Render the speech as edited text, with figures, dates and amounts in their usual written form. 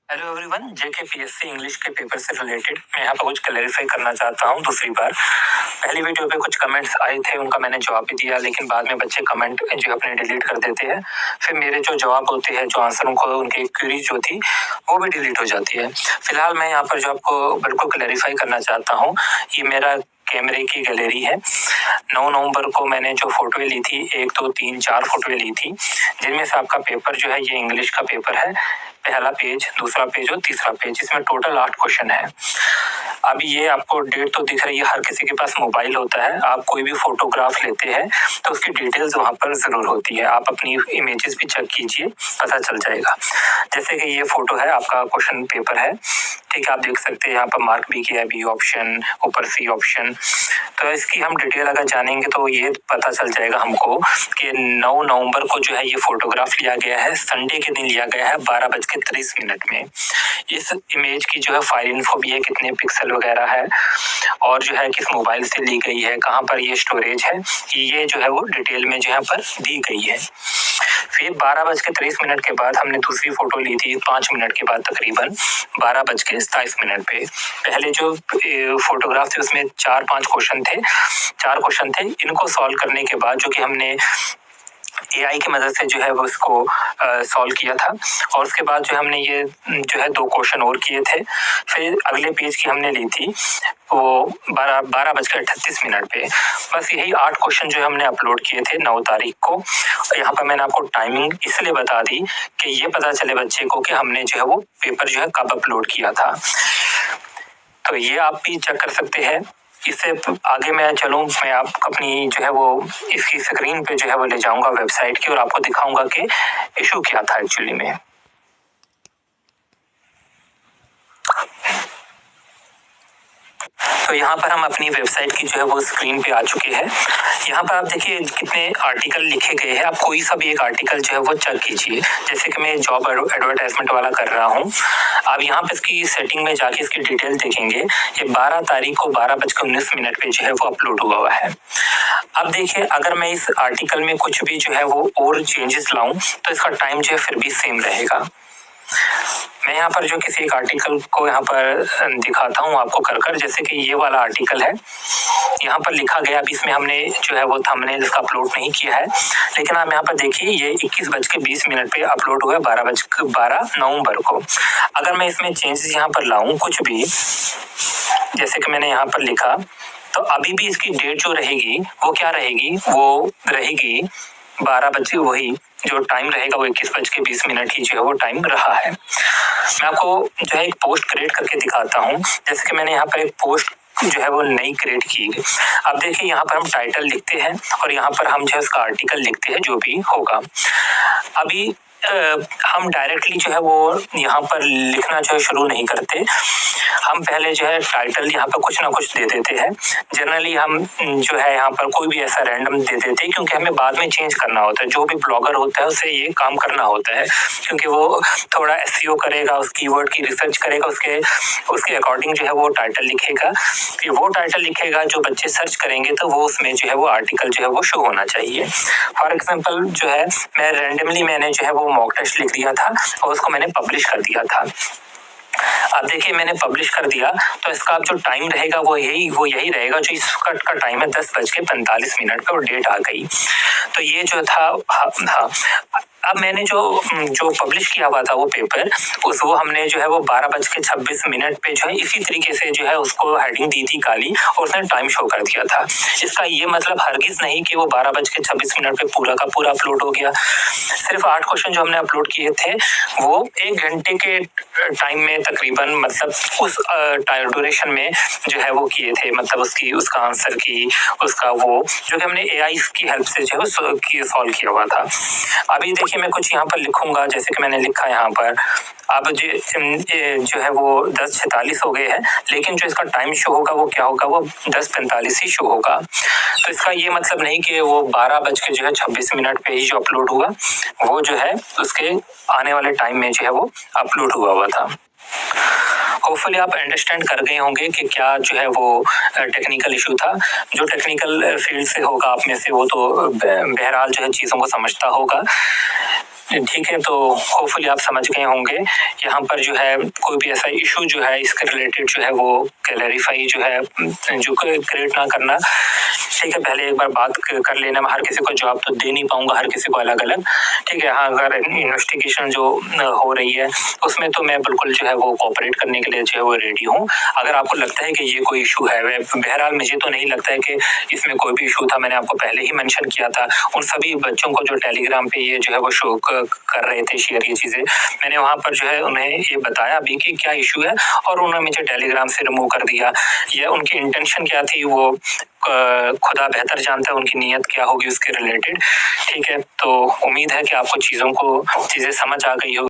Hello everyone, जेके PSC English के paper से related मैं यहाँ पर कुछ क्लैरिफाई करना चाहता हूँ दूसरी बार। पहली वीडियो पे कुछ कमेंट्स आए थे, उनका मैंने जवाब भी दिया, लेकिन बाद में बच्चे कमेंट जो अपने डिलीट कर देते हैं। फिर मेरे जो जवाब होते हैं, जो आंसर उनको उनकी क्वेरी जो थी वो भी डिलीट हो जाती है। फिलहाल मैं यहाँ पर जो आपको बिल्कुल क्लैरिफाई करना चाहता हूँ, ये मेरा कैमरे की गैलरी है। 9 नवंबर को मैंने जो फोटोएं ली थी, 1 2 3 4 फोटोएं ली थी, जिनमें से आपका पेपर जो है ये इंग्लिश का पेपर है। पहला पेज, दूसरा पेज और तीसरा पेज, इसमें टोटल 8 क्वेश्चन है। अभी ये आपको डेट तो दिख रही है, हर किसी के पास मोबाइल होता है। आप कोई भी फोटोग्राफ लेते हैं तो उसकी डिटेल्स वहां पर जरूर होती है। आप अपनी इमेजेस भी चेक कीजिए, पता चल जाएगा। जैसे कि ये फोटो है, आपका क्वेश्चन पेपर है, ठीक है। आप देख सकते हैं यहाँ पर मार्क भी किया है, बी ऑप्शन, ऊपर सी ऑप्शन। तो इसकी हम डिटेल अगर जानेंगे तो ये पता चल जाएगा हमको कि 9 नवंबर को जो है ये फोटोग्राफ लिया गया है, संडे के दिन लिया गया है 12:30 में। इस इमेज की जो है फाइल इन्फो भी है, कितने पिक्सल वगैरह है, और जो है किस मोबाइल से ली गई है, कहाँ पर ये स्टोरेज है, ये जो है वो डिटेल में जो है पर दी गई है। फिर 12:30 के बाद हमने दूसरी फोटो ली थी, 5 मिनट के बाद तकरीबन 12:27 पे। पहले जो फोटोग्राफ थी उसमें 4-5 क्वेश्चन थे, 4 क्वेश्चन थे। इनको सॉल्व करने के बाद जो कि हमने एआई की मदद से जो है वो इसको सॉल्व किया था, और उसके बाद जो हमने ये जो है 2 क्वेश्चन और किए थे। फिर अगले पेज की हमने ली थी वो 12:38 पे। बस यही 8 क्वेश्चन जो हमने अपलोड किए थे 9 तारीख को। यहाँ पर मैंने आपको टाइमिंग इसलिए बता दी कि ये पता चले बच्चे को कि हमने जो है वो पेपर जो है कब अपलोड किया था। तो ये आप भी चेक कर सकते हैं। इससे आगे मैं चलूं, मैं आप अपनी जो है वो इसकी स्क्रीन पे जो है वो ले जाऊंगा वेबसाइट की, और आपको दिखाऊंगा कि इशू क्या था एक्चुअली में। तो यहाँ पर हम अपनी वेबसाइट की जो है वो स्क्रीन पे आ चुके हैं। यहाँ पर आप देखिए कितने आर्टिकल लिखे गए हैं। आप कोई सा भी एक आर्टिकल जो है वो चेक कीजिए। जैसे कि मैं जॉब एडवर्टाइजमेंट वाला कर रहा हूँ। आप यहाँ पे इसकी सेटिंग में जाके इसकी डिटेल देखेंगे। ये 12 तारीख को 12:19 पे जो है वो अपलोड हुआ है। अब देखिए, अगर मैं इस आर्टिकल में कुछ भी जो है वो और चेंजेस लाऊं तो इसका टाइम जो है फिर भी सेम रहेगा। मैं यहाँ पर जो किसी एक आर्टिकल को यहाँ पर दिखाता हूँ आपको कर जैसे कि ये वाला आर्टिकल है, यहाँ पर लिखा गया। अभी इसमें हमने जो है वो थंबनेल इसका अपलोड नहीं किया है, लेकिन आप यहाँ पर देखिए ये 21:20 पे अपलोड हुआ है 12 नवंबर को। अगर मैं इसमें चेंजेस यहाँ पर लाऊं कुछ भी, जैसे कि मैंने यहाँ पर लिखा, तो अभी भी इसकी डेट जो रहेगी वो क्या रहेगी, वो रहेगी 12 बजे, वही जो टाइम रहेगा वो 21:20 ही जो है वो टाइम रहा है। मैं आपको जो है एक पोस्ट क्रिएट करके दिखाता हूँ। जैसे कि मैंने यहाँ पर एक पोस्ट जो है वो नई क्रिएट की। अब देखिए यहाँ पर हम टाइटल लिखते हैं और यहाँ पर हम जो है उसका आर्टिकल लिखते हैं जो भी होगा। अभी हम डायरेक्टली जो है वो यहाँ पर लिखना जो है शुरू नहीं करते। हम पहले जो है टाइटल यहाँ पर कुछ ना कुछ दे देते हैं। जनरली हम जो है यहाँ पर कोई भी ऐसा रैंडम दे देते हैं, क्योंकि हमें बाद में चेंज करना होता है। जो भी ब्लॉगर होता है उसे ये काम करना होता है, क्योंकि वो थोड़ा एसईओ करेगा, उस कीवर्ड की रिसर्च करेगा, उसके अकॉर्डिंग जो है वो टाइटल लिखेगा। फिर वो टाइटल लिखेगा जो बच्चे सर्च करेंगे तो वो उसमें जो है वो आर्टिकल जो है वो शो होना चाहिए। फॉर एग्जाम्पल जो है मैं रैंडमली मैंने जो है वो मॉक टेस्ट लिख दिया था और उसको मैंने पब्लिश कर दिया था। अब देखिए मैंने पब्लिश कर दिया, तो इसका जो टाइम रहेगा वो यही रहेगा जो इसका टाइम है 10:45 पे, और डेट आ गई। तो ये जो था हाँ। अब मैंने जो पब्लिश किया हुआ था वो पेपर, वो हमने जो है वो 12:26 पे जो है इसी तरीके से जो है उसको हेडिंग दी थी काली, और उसने टाइम शो कर दिया था। इसका ये मतलब हरगिज नहीं कि वो 12:26 पे पूरा का पूरा अपलोड हो गया। सिर्फ 8 क्वेश्चन जो हमने अपलोड किए थे वो 1 घंटे के टाइम में तकरीबन, मतलब उस ड्यूरेशन में जो है वो किए थे, मतलब उसका आंसर की उसका वो जो कि हमने एआई की हेल्प से जो है सॉल्व किया हुआ था। अभी देखिए मैं कुछ यहाँ पर लिखूंगा, जैसे कि मैंने लिखा यहाँ पर। अब जो है वो 10:46 हो गए हैं, लेकिन जो इसका टाइम शो होगा वो क्या होगा, वो 10:45 ही शो होगा। तो इसका ये मतलब नहीं कि वो 12:26 पे ही जो अपलोड हुआ वो जो है उसके आने वाले टाइम में जो है वो अपलोड हुआ था। होपफुली आप अंडरस्टैंड कर गए होंगे कि क्या जो है वो टेक्निकल इशू था। जो टेक्निकल फील्ड से होगा आप में से वो तो बहरहाल जो है चीज़ों को समझता होगा। ठीक है, तो होपफुली आप समझ गए होंगे। यहाँ पर जो है कोई भी ऐसा इशू जो है इसके रिलेटेड जो है वो क्लैरिफाई जो है जो क्रिएट ना करना। ठीक है, पहले एक बार बात कर लेना। मैं हर किसी को जवाब तो दे नहीं पाऊंगा, हर किसी को अलग अलग। ठीक है, हाँ, अगर इन्वेस्टिगेशन जो हो रही है उसमें तो मैं बिल्कुल जो है वो कोऑपरेट करने के लिए जो है वो रेडी हूँ। अगर आपको लगता है कि ये कोई इशू है, बहरहाल मुझे तो नहीं लगता है कि इसमें कोई भी इशू था। मैंने आपको पहले ही मेंशन किया था उन सभी बच्चों को जो टेलीग्राम पे ये जो है वो शो कर रहे थे शेयर ये चीजें। मैंने वहां पर जो है उन्हें ये बताया भी कि क्या इशू है, और उन्होंने मुझे टेलीग्राम से रिमूव कर दिया। ये उनकी इंटेंशन क्या थी वो खुदा बेहतर जानता है, उनकी नीयत क्या होगी उसके रिलेटेड। ठीक है, तो उम्मीद है कि आपको चीजें समझ आ गई हो।